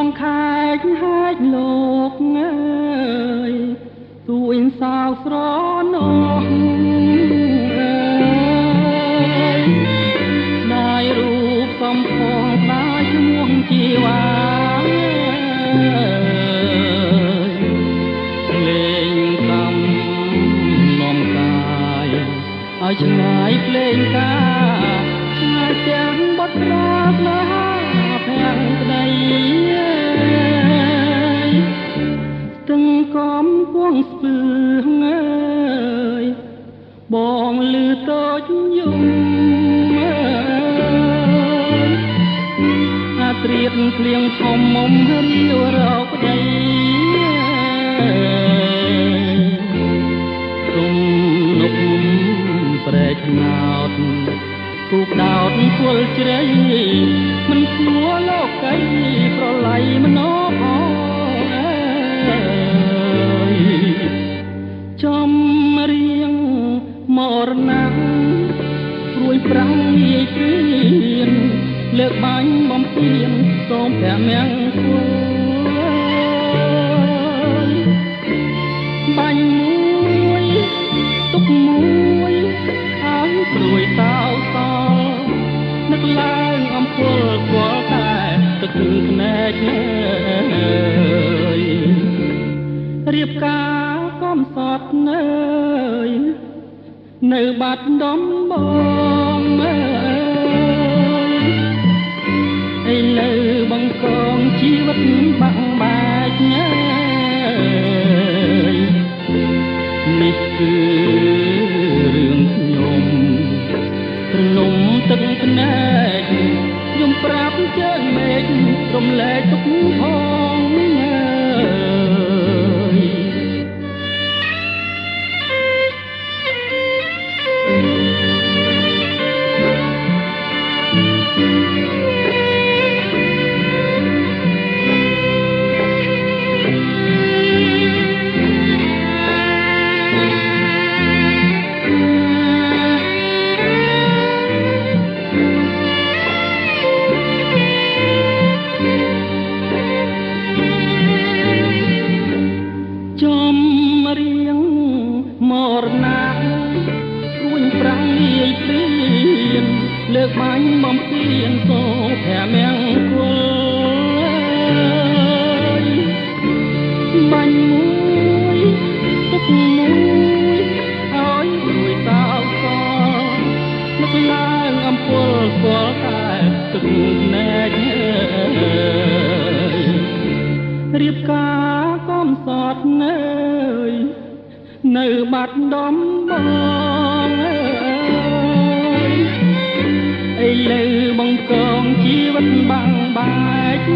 ងខែកហាច់លោកអើយទួយសោកស្រណោះអើយដាយរូបសំផងដាយឈ្មោះជីវ៉ាលេងកំនំកាយឲ្យឆ្ងាយភ្លេងការឆ្ងាយទាំងបត់ប្រាស្នេហាភាំងក្តីទាំងកំពុងស្ពឺអើយបងលឺតូចយំអើយអាត្រៀតភ្លៀងធំមុំរាវរោក្តីទុំនុកប្រែកណោតគូកដោតគល់ជ្រៃមិនស្រួលលោកីប្រឡ័យម្នោអើយចំរៀងមរណៈព្រួយប្រាំងងាយព្រៀនលើកបាញ់បំពេញសូមព្រះមង្គលបាញ់មួយទុកមួយឲ្យព្រួយតោសនឹកឡើងអំពើគល់តែទឹកភ្នែករៀបការកំសត់នៅបាត់ដំបងឥឡូវបង្កងជីវិតបាក់បាច់នេះគឺរឿងខ្ញុំព្រនំទឹកភ្នែកខ្ញុំប្រាប់ជើងមេឃរំលែកទុកផងចំរៀងមរណៈរួញប្រាំងងាយព្រៀនលើកបាញ់បំពេញសូព្រះមង្គលបាញ់មួយទុកមួយឲ្យរួយតោសនឹកឡើងអំពើគល់តែទឹកភ្នែករៀបការកំសត់នៅបាត់ដំបងឥឡូវបង្កងជីវិតបាំងបាច់